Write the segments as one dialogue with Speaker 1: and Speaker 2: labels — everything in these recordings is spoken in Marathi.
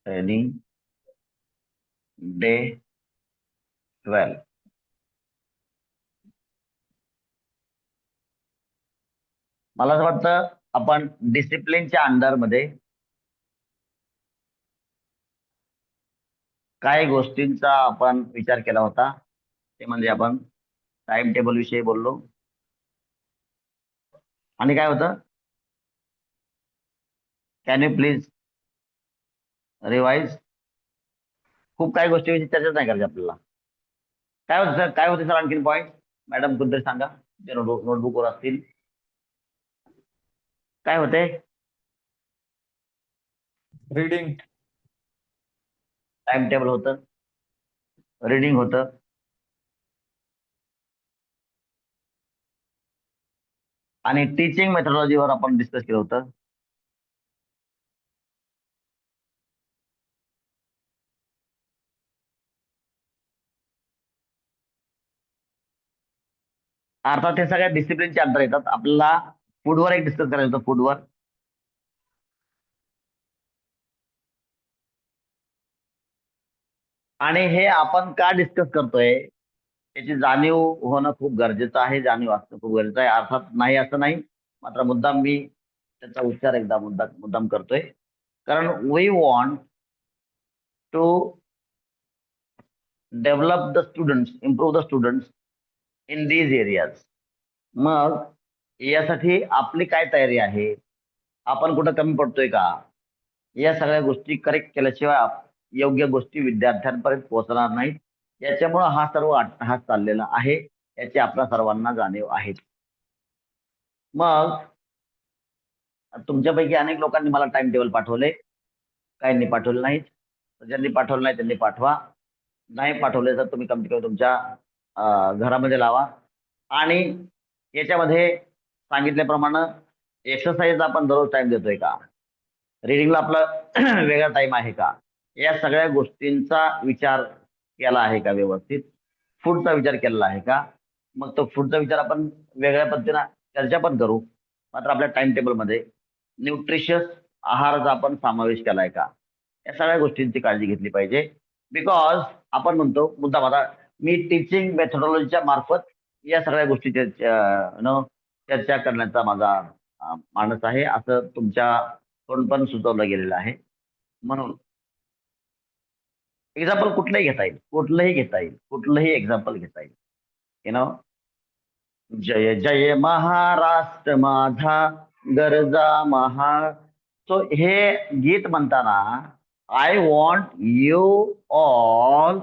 Speaker 1: Rainy day 12. मला असं वाटतं आपण डिसिप्लिनच्या अंडरमध्ये काही गोष्टींचा आपण विचार केला होता. ते म्हणजे आपण टाइम टेबल विषयी बोललो. आणि काय होतं, कॅन यू प्लीज रिवाइज. खूप काही गोष्टी चर्चा नाही करायची आपल्याला. काय होतं सर, काय होते सर आणखीन पॉईंट? मॅडम कोणतरी सांगा, जे नोटबुकवर असतील. काय होते?
Speaker 2: रीडिंग.
Speaker 1: टाइम टेबल होतं, रीडिंग होतं, आणि टीचिंग मेथडॉलॉजीवर आपण डिस्कस केलं होतं. अर्थात हे सगळ्या डिसिप्लिनचे अंतर येतात. आपल्याला फूडवर एक डिस्कस करायचं होतं, फूडवर. आणि हे आपण का डिस्कस करतोय याची जाणीव होणं खूप गरजेचं आहे, जाणीव असणं खूप गरजेचं आहे. अर्थात नाही असं नाही, मात्र मुद्दाम मी त्याचा उच्चार एकदा मुद्दाम करतोय. कारण we want to develop the students, improve the students in these areas. मग यासाठी आपली काय तयारी आहे, आपण कुठं कमी पडतोय का, या सगळ्या गोष्टी करेक्ट केल्याशिवाय योग्य गोष्टी विद्यार्थ्यांपर्यंत पोहोचणार नाहीत. याच्यामुळं हा सर्व अट्टहास चाललेला आहे, याची आपल्या सर्वांना जाणीव आहे. मग तुमच्यापैकी अनेक लोकांनी मला टाइम टेबल पाठवले, काहींनी पाठवले नाहीत. ज्यांनी पाठवलं नाही त्यांनी पाठवा. नाही पाठवले तर तुम्ही कमीत कमी तुमच्या घरामध्ये लावा. आणि याच्यामध्ये सांगितल्याप्रमाणे एक्सरसाइजला आपण दररोज टाइम देतोय का, रिडिंगला आपला वेगळा टाइम आहे का, या सगळ्या गोष्टींचा विचार केला आहे का व्यवस्थित. फूडचा विचार केलेला आहे का. मग तो फूडचा विचार आपण वेगळ्या पद्धतीने चर्चा पण करू, मात्र आपल्या टाइम टेबलमध्ये न्यूट्रिशियस आहाराचा आपण समावेश केलाय का, या सगळ्या गोष्टींची काळजी घेतली पाहिजे. बिकॉज आपण म्हणतो मुद्दाम, आता मी टीचिंग मेथडॉलॉजीच्या मार्फत या सगळ्या गोष्टीची चर्चा करण्याचा माझा मानस आहे, असं तुमच्याकडून पण सुचवलं गेलेलं आहे. म्हणून एक्झाम्पल कुठलंही घेता येईल, कुठलंही एक्झाम्पल घेता येईल. यु नो, जय जय महाराष्ट्र माझा, गरजा महा. सो हे गीत म्हणताना I want you all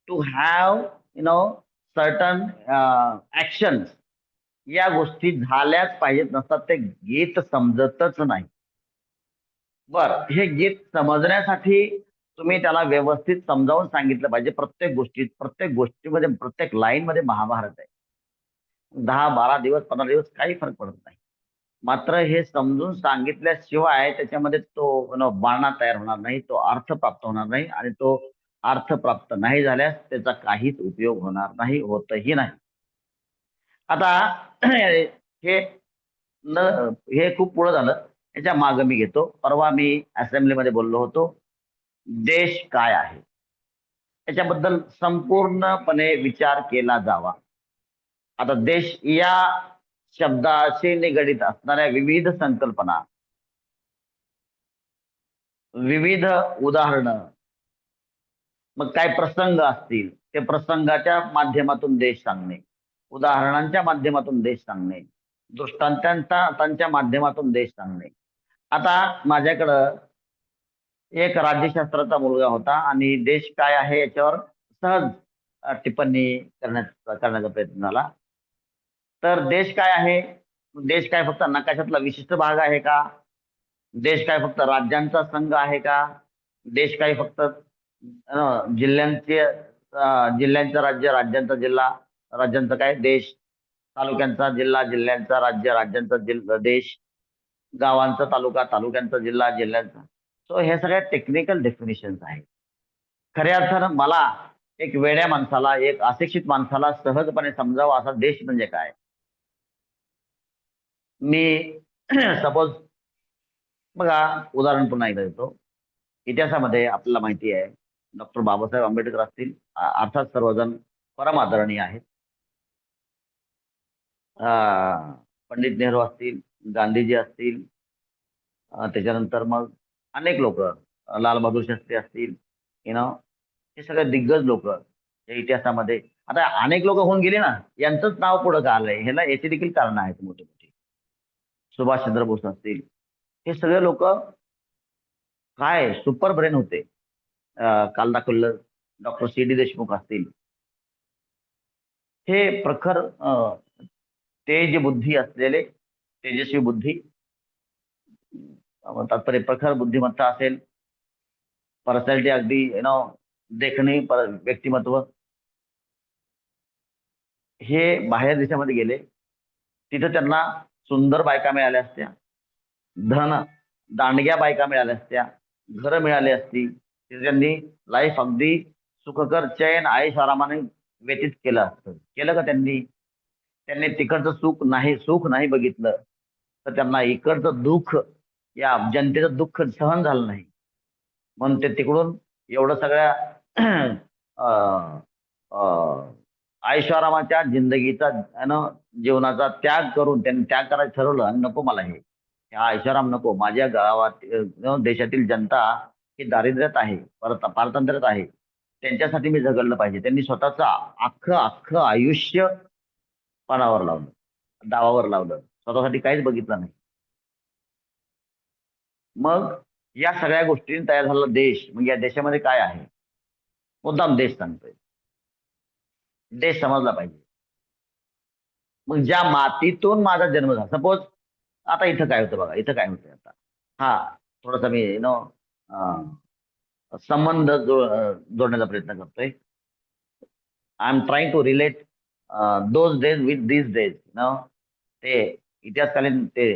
Speaker 1: to have certain action. या गोष्टी झाल्याच पाहिजेत, नसतात ते गीत समजतच नाही. बर, हे गीत समजण्यासाठी तुम्ही त्याला व्यवस्थित समजावून सांगितलं पाहिजे. प्रत्येक गोष्टीमध्ये, प्रत्येक लाईन मध्ये महाभारत आहे. 10-12 दिवस, 15 दिवस काही फरक पडत नाही. मात्र हे समजून सांगितल्याशिवाय त्याच्यामध्ये तो बाणा तयार होणार नाही, तो अर्थ प्राप्त होणार नाही. आणि तो अर्थ प्राप्त नाही झाल्यास त्याचा काहीच उपयोग होणार नाही, होतही नाही. आता हे न हे खूप पुढे झालं. याच्या मागे मी घेतो, परवा मी असेंब्लीमध्ये बोललो होतो, देश काय आहे याच्याबद्दल संपूर्णपणे विचार केला जावा. आता देश या शब्दाशी निगडीत असणाऱ्या विविध संकल्पना, विविध उदाहरणं, मग काय प्रसंग असतील ते प्रसंगाच्या माध्यमातून देश सांगणे, उदाहरणांच्या माध्यमातून देश सांगणे, दृष्टांतांच्या माध्यमातून देश सांगणे. आता माझ्याकडं एक राज्यशास्त्राचा मुलगा होता आणि देश काय आहे याच्यावर सहज टिप्पणी करण्याचा प्रयत्न झाला. तर देश काय आहे, देश काय फक्त नकाशातला विशिष्ट भाग आहे का, देश काय फक्त राज्यांचा संघ आहे का, देश काय फक्त जिल्ह्यांचं राज्य, राज्यांचा जिल्हा, राज्यांचा काय देश, तालुक्यांचा जिल्हा, जिल्ह्यांचा राज्य, राज्यांचा देश, गावांचा तालुका, तालुक्यांचा जिल्हा, जिल्ह्यांचा. सो हे सगळ्या टेक्निकल डेफिनेशन्स आहेत. खऱ्या अर्थानं मला, एक वेड्या माणसाला, एक अशिक्षित माणसाला सहजपणे समजावं असा देश म्हणजे काय. मी सपोज, बघा उदाहरण पुन्हा एकदा देतो. इतिहासामध्ये आपल्याला माहिती आहे, डॉक्टर बाबासाहेब आंबेडकर असतील, अर्थात सर्वजण परम आदरणीय आहेत. पंडित नेहरू असतील, गांधीजी असतील, त्याच्यानंतर मग अनेक लोक, लाल बहादूर शास्त्री असतील, नो हे सगळे दिग्गज लोक या इतिहासामध्ये. आता अनेक लोक होऊन गेली ना, यांचंच नाव पुढं का आलंय, ह्याला याची देखील कारण आहेत मोठी मोठी. सुभाषचंद्र बोस असतील, हे सगळे लोक काय सुपर ब्रेन होते. काल दाखवलं डॉक्टर सी डी देशमुख असतील, हे प्रखर तेज बुद्धी असलेले, तेजस्वी बुद्धी, तात्पर्य प्रखर बुद्धिमत्ता असेल, पर्सनॅलिटी अगदी देखणे, व्यक्तिमत्व, हे बाहेर देशामध्ये गेले. तिथे त्यांना सुंदर बायका मिळाल्या असत्या, धन दांडग्या बायका मिळाल्या असत्या, घरं मिळाली असती, तिथे त्यांनी लाईफ अगदी सुखकर चैन आयश आरामाने व्यतीत केलं असतं. केलं का त्यांनी? त्यांनी तिकडचं सुख नाही बघितलं, तर त्यांना इकडचं दुःख, या जनतेचं दुःख सहन झालं नाही. म्हणून ते तिकडून एवढं सगळ्या अं, अं, ऐशोआरामाच्या जिंदगीचा जीवनाचा त्याग करून त्यांनी त्याग करायचं ठरवलं. आणि नको मला हे हा ऐशोआराम नको, माझ्या गावात देशातील जनता ही दारिद्र्यात आहे, परत पारतंत्र्यात आहे, त्यांच्यासाठी मी झगडलं पाहिजे. त्यांनी स्वतःचं अख्खं अख्खं आयुष्य पणावर लावलं, दावावर लावलं, स्वतःसाठी काहीच बघितलं नाही. मग या सगळ्या गोष्टींनी तयार झालेला देश, मग या देशामध्ये काय आहे, मुद्दाम देश सांगतोय, देश समजला पाहिजे. मग ज्या मातीतून माझा जन्म झाला, सपोज आता इथं काय होतं बघा, इथं काय होतंय आता. हा थोडासा मी संबंध जोडण्याचा प्रयत्न करतोय. I am trying to relate those days with this days. ते इतिहासकालीन ते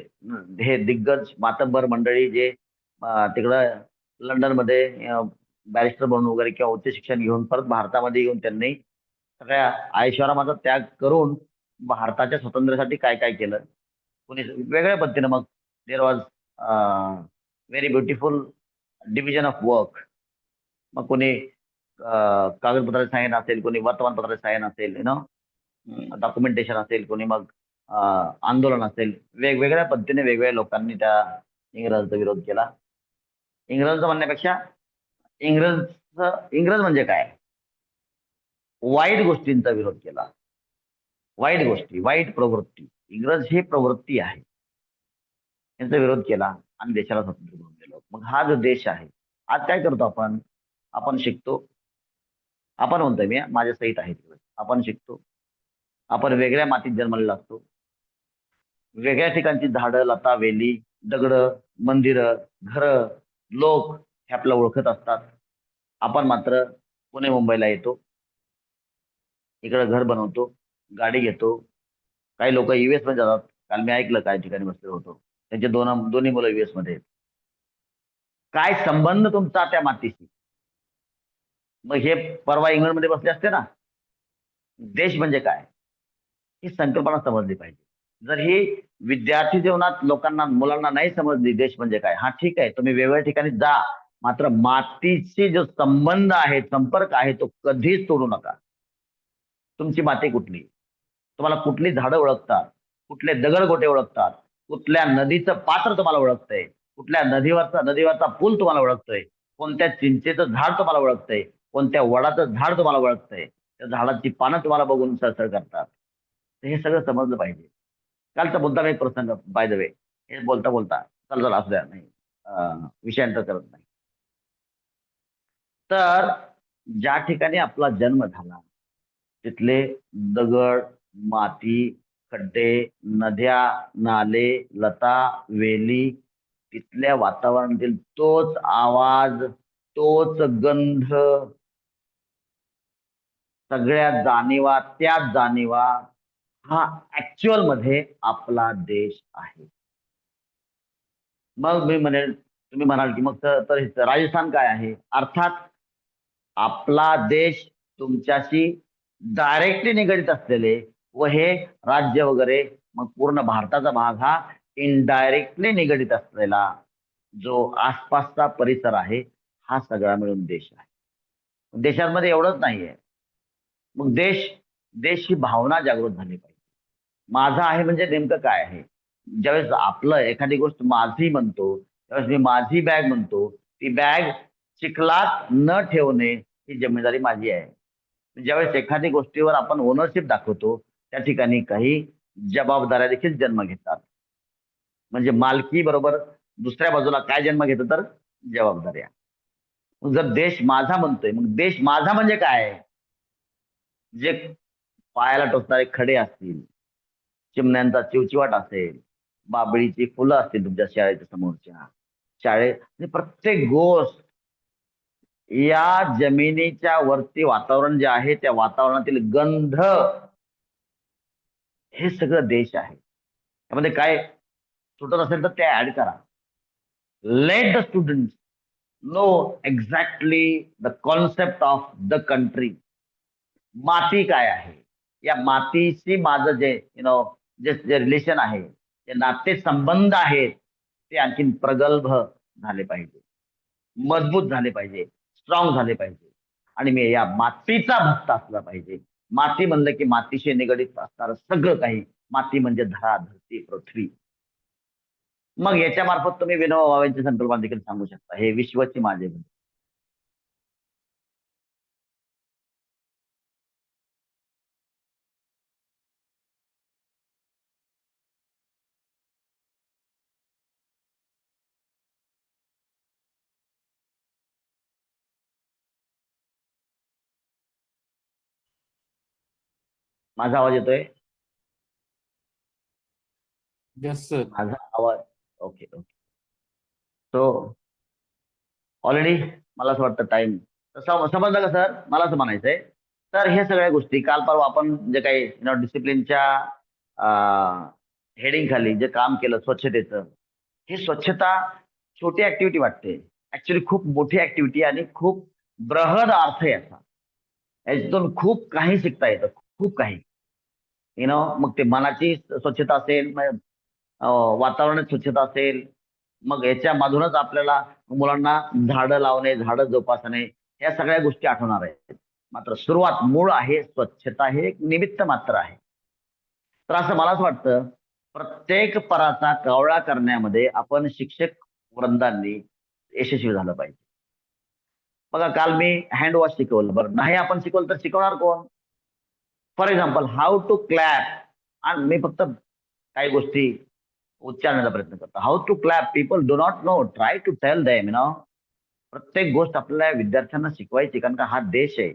Speaker 1: हे दिग्गज मातब्बर मंडळी जे तिकडं लंडनमध्ये बॅरिस्टर बनून वगैरे किंवा उच्च शिक्षण घेऊन परत भारतामध्ये येऊन त्यांनी सगळ्या ऐशोआरामाचा त्याग करून भारताच्या स्वातंत्र्यासाठी काय काय केलं. कोणी वेगळ्या पद्धतीनं, मग there was very beautiful division of work. मग कोणी कागदपत्राचे सायन असेल, कोणी वर्तमानपत्राचे सायन असेल, डॉक्युमेंटेशन असेल, कोणी मग आंदोलन असेल, वेगवेगळ्या पद्धतीने वेगवेगळ्या लोकांनी त्या इंग्रजांचा विरोध केला. इंग्रजांचं म्हणण्यापेक्षा इंग्रज म्हणजे काय, वाईट गोष्टींचा विरोध केला. वाईट गोष्टी, वाईट प्रवृत्ती, इंग्रज हे प्रवृत्ती आहे, यांचा विरोध केला आणि देशाला स्वातंत्र्य मिळवून दिलं. मग हा जो देश आहे, आज काय करतो आपण? आपण शिकतो. आपण म्हणतोय मी, माझ्या सहित आहे तिकडे. आपण शिकतो, आपण वेगळ्या मातीत जन्मलेला असतो, वेगळ्या ठिकाणची झाडं, लता, वेली, दगडं, मंदिरं, घरं, लोक हे आपल्याला ओळखत असतात. आपण मात्र पुणे मुंबईला येतो, इकडे घर बनवतो, गाडी घेतो. काही लोक युएस मध्ये जातात. काल मी ऐकलं काही ठिकाणी बसलो होतो, त्यांचे दोन्ही मुलं युएस मध्ये आहेत. काय संबंध तुमचा त्या मातीशी? मग हे परवा इंग्लंडमध्ये बसले असते ना. देश म्हणजे काय, ही संकल्पना समजली पाहिजे. जर ही विद्यार्थी जीवनात लोकांना, मुलांना नाही समजली देश म्हणजे काय, हा ठीक आहे, तुम्ही वेगवेगळ्या ठिकाणी जा, मात्र मातीशी जो संबंध आहे, संपर्क आहे, तो कधीच तोडू नका. तुमची माती कुठली, तुम्हाला कुठली झाडं ओळखतात, कुठले दगडगोटे ओळखतात, कुठल्या नदीचं पात्र तुम्हाला ओळखतंय, कुठल्या नदीवरचा पूल तुम्हाला ओळखतोय, कोणत्या चिंचेचं झाड तुम्हाला ओळखतंय, कोणत्या वडाचं झाड तुम्हाला ओळखतंय, त्या झाडाची पानं तुम्हाला बघून सळसळ करतात. तर हे सगळं समजलं पाहिजे. कालचा मुद्दा एक प्रसंग, बाय द वे, हे बोलता बोलता चला असू द्या, नाही विषयांतर करत नाही. तर ज्या ठिकाणी आपला जन्म झाला, तिथले दगड, माती, खड्डे, नद्या, नाले, लता, वेली, तिथल्या वातावरणातील तोच आवाज, तोच गंध, सगळ्या जाणीवा, त्याच जाणीवा, हा ऍक्च्युअल मध्ये आपला देश आहे. मग मी म्हणेल, तुम्ही म्हणाल की मग तर राजस्थान काय आहे? अर्थात आपला देश तुमच्याशी डायरेक्टली निगडित असलेले व हे राज्य वगैरे, मग पूर्ण भारताचा भाग हा इनडायरेक्टली निगडित असलेला जो आसपासचा परिसर आहे, हा सगळा मिळून देश आहे. देशामध्ये एवढंच नाहीये. मग देश देश ही भावना जागृत झाली पाहिजे. माझा आहे म्हणजे नेमकं काय आहे. ज्यावेळेस आपलं एखादी गोष्ट माझी म्हणतो, त्यावेळेस मी माझी बॅग म्हणतो. ती बॅग चिखलात न ठेवणे ही जिम्मेदारी माझी आहे. ज्यावेळेस एखादी गोष्टीवर आपण ओनरशिप दाखवतो, त्या ठिकाणी काही जबाबदाऱ्या देखील जन्म घेतात. म्हणजे मालकी बरोबर दुसऱ्या बाजूला काय जन्म घेतं तर जबाबदाऱ्या. मग जर देश माझा म्हणतोय, मग देश माझा म्हणजे काय? जे पायाला टोचणारे खडे असतील, चिमण्यांचा चिवचिवाट असेल, बाभळीची फुलं असतील तुमच्या शाळेच्या समोरच्या, म्हणजे प्रत्येक गोष्ट या जमिनीच्या वरती वातावरण जे आहे त्या वातावरणातील गंध हे सगळं देश आहे. त्यामध्ये काय सुटत असेल तर ते ऍड करा. Let the student no exactly the concept of the country. माती काय आहे, या मातीशी माझं जे जे जे रिलेशन आहे, जे नाते संबंध आहेत ते आणखीन प्रगल्भ झाले पाहिजे, मजबूत झाले पाहिजे, स्ट्रॉंग झाले पाहिजे. आणि मी या मातीचा भक्त असला पाहिजे. माती म्हणलं की मातीशी निगडीत असणारं सगळं काही. माती म्हणजे धरा, धरती, पृथ्वी. मग याच्या मार्फत तुम्ही विनोबा भावेंची संकल्पना देखील सांगू शकता, हे विश्वची माझे म्हणजे. माझा आवाज येतोय?
Speaker 2: Yes sir.
Speaker 1: माझा आवाज ओके ओके. तो ऑलरेडी मला असं वाटतं टाइम समजलं का सर? मला असं म्हणायचंय. तर हे सगळ्या गोष्टी काल परवा आपण जे काही डिसिप्लिनच्या हेडिंग खाली जे काम केलं स्वच्छतेचं, ही स्वच्छता छोटी ऍक्टिव्हिटी वाटते. ऍक्च्युली खूप मोठी ऍक्टिव्हिटी आणि खूप बृहद अर्थ आहे याचा. याच्यातून खूप काही शिकता येतं, खूप काही. मग ते मनाची स्वच्छता असेल, वातावरणाची स्वच्छता असेल, मग याच्यामधूनच आपल्याला मुलांना झाडं लावणे, झाडं जोपासणे, या सगळ्या गोष्टी आठवणार आहेत. मात्र सुरुवात मूळ आहे स्वच्छता, हे एक निमित्त मात्र आहे. तर असं मला असं वाटतं, प्रत्येक पराचा कावळा करण्यामध्ये आपण शिक्षक वृंदांनी यशस्वी झालं पाहिजे. बघा काल मी हँड वॉश शिकवलं, बरं नाही आपण शिकवलं तर शिकवणार कोण? For example how to clap. आणि मी फक्त काही गोष्टी उच्चारण्याचा प्रयत्न करतो. How to clap, people do not know, try to tell them. प्रत्येक गोष्ट आपल्या विद्यार्थ्यांना शिकवायची, कारण का हा देश आहे.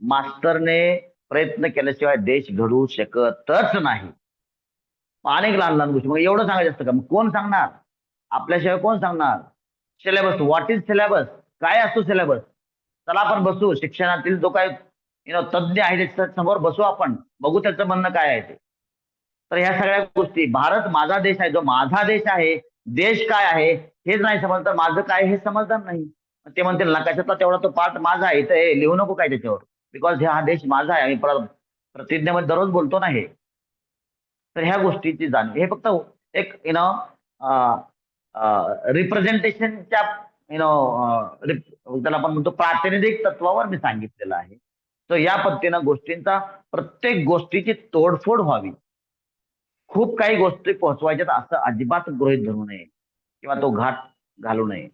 Speaker 1: मास्तरने प्रयत्न केल्याशिवाय देश घडवू शकतच नाही. अनेक लहान लहान गोष्टी, मग एवढं सांगायचं असतं का? मग कोण सांगणार? आपल्याशिवाय कोण सांगणार? सिलेबस, व्हॉट इज सिलेबस, काय असतो सिलेबस? चला आपण बसू, शिक्षणातील जो काय तज्ज्ञ आहे त्याच्या समोर बसू, आपण बघू त्याचं म्हणणं काय आहे ते. तर ह्या सगळ्या गोष्टी, भारत माझा देश आहे, जो माझा देश आहे, देश काय आहे हेच नाही समजलं तर माझं काय हे समजणार नाही. ते म्हणतील ना कशातला तेवढा तो पार्ट माझा आहे, तर हे लिहू नको काय त्याच्यावर, बिकॉज हा देश माझा आहे. आम्ही प्रतिज्ञेमध्ये दररोज बोलतो ना हे. तर ह्या गोष्टीची जाणीव, हे फक्त एक रिप्रेझेंटेशनच्या त्याला आपण म्हणतो प्रातिनिधिक तत्वावर मी सांगितलेलं आहे. तर या पद्धतीनं गोष्टींचा, प्रत्येक गोष्टीची तोडफोड व्हावी. खूप काही गोष्टी पोहोचवायच्यात असं अजिबात गृहीत धरू नये किंवा तो घाट घालू नये.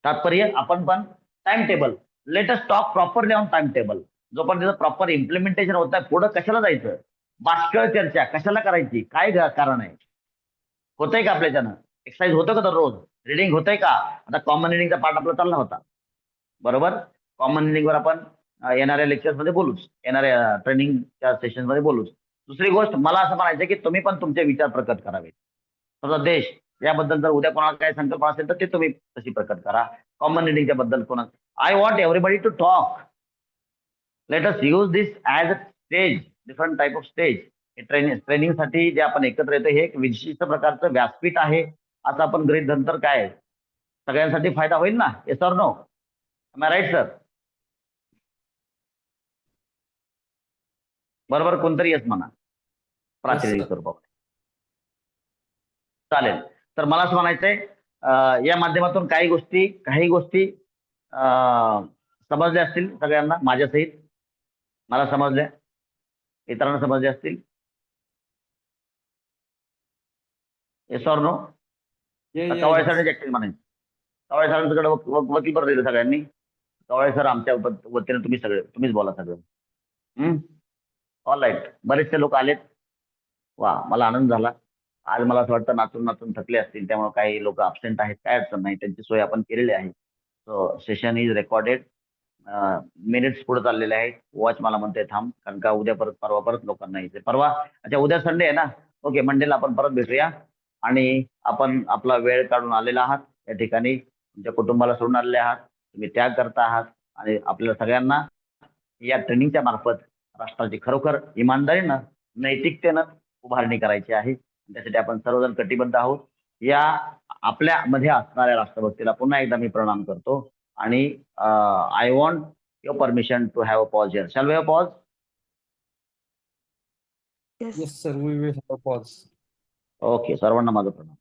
Speaker 1: तात्पर्य आपण पण time table, let us talk properly on time table. जोपर्यंत त्याचं प्रॉपर इम्प्लिमेंटेशन होत आहे, पुढं कशाला जायचं? बाष्कळ चर्चा कशाला करायची? काय कारण आहे? होतंय का आपल्याच्यानं? एक्सरसाइज होतं का दररोज? रिडिंग होतंय का? आता कॉमन रिडिंगचा पार्ट आपला चालला होता, बरोबर? कॉमन रिडिंगवर आपण येणाऱ्या लेक्चर्स मध्ये बोलूच, येणाऱ्या ट्रेनिंगच्या सेशन मध्ये बोलूच. दुसरी गोष्ट मला असं म्हणायचं की तुम्ही पण तुमचे विचार प्रकट करावेत. तुमचा देश याबद्दल जर उद्या कोणाला काही संकल्पना असेल तर ते तुम्ही तशी प्रकट करा. कॉमन रिडिंगच्या बद्दल कोणा, I want everybody to talk. Let us use this as a stage, different type of stage. ट्रेनिंगसाठी जे आपण एकत्र येतो हे एक विशिष्ट प्रकारचं व्यासपीठ आहे, असं आपण गृहीत धरलं तर काय सगळ्यांसाठी फायदा होईल ना? Yes or no? Am I right sir? बरोबर, कोणतरी येस म्हणा
Speaker 2: यस
Speaker 1: प्रातिनिधिक
Speaker 2: सर.
Speaker 1: स्वरूपात. चालेल. तर मला असं म्हणायचंय, या माध्यमातून काही गोष्टी समजले असतील सगळ्यांना माझ्यासहित? मला समजले, इतरांना समजले असतील? Yes or no? कवाळे सरांची ऍक्टिंग म्हणायची. कवाळे सरांकडे वकील परत दिलं सगळ्यांनी. कवाळे सर आमच्या वतीने तुम्हीच बोला सगळं. All right. बरेचसे लोक आलेत. वा, मला आनंद झाला. आज मला असं वाटतं नाचून नाचून थकले असतील, त्यामुळे काही लोक अब्सेंट आहेत, काय अडचण नाही, त्यांची सोय आपण केलेली आहे. So session is recorded. Minutes पुढे चाललेले आहेत. वॉच मला म्हणते थांब, कारण का उद्या परत परवा परत लोकांना यायचे. परवा, अच्छा उद्या संडे आहे ना? ओके, मंडेला आपण परत भेटूया. आणि आपण आपला वेळ काढून आलेला आहात या ठिकाणी, तुमच्या कुटुंबाला सोडून आलेले आहात, तुम्ही त्याग करता आहात आणि आपल्याला सगळ्यांना या ट्रेनिंगच्या मार्फत राष्ट्राची खरोखर इमानदारीनं, नैतिकतेनं उभारणी करायची आहे. त्यासाठी आपण सर्वजण कटिबद्ध आहोत. या आपल्यामध्ये असणाऱ्या राष्ट्रभक्तीला पुन्हा एकदा मी प्रणाम करतो. आणि I want your permission to have a pause here. Shall we have pause?
Speaker 2: Yes, sir. We will have a pause.
Speaker 1: Okay, सर्वांना माझं प्रणाम.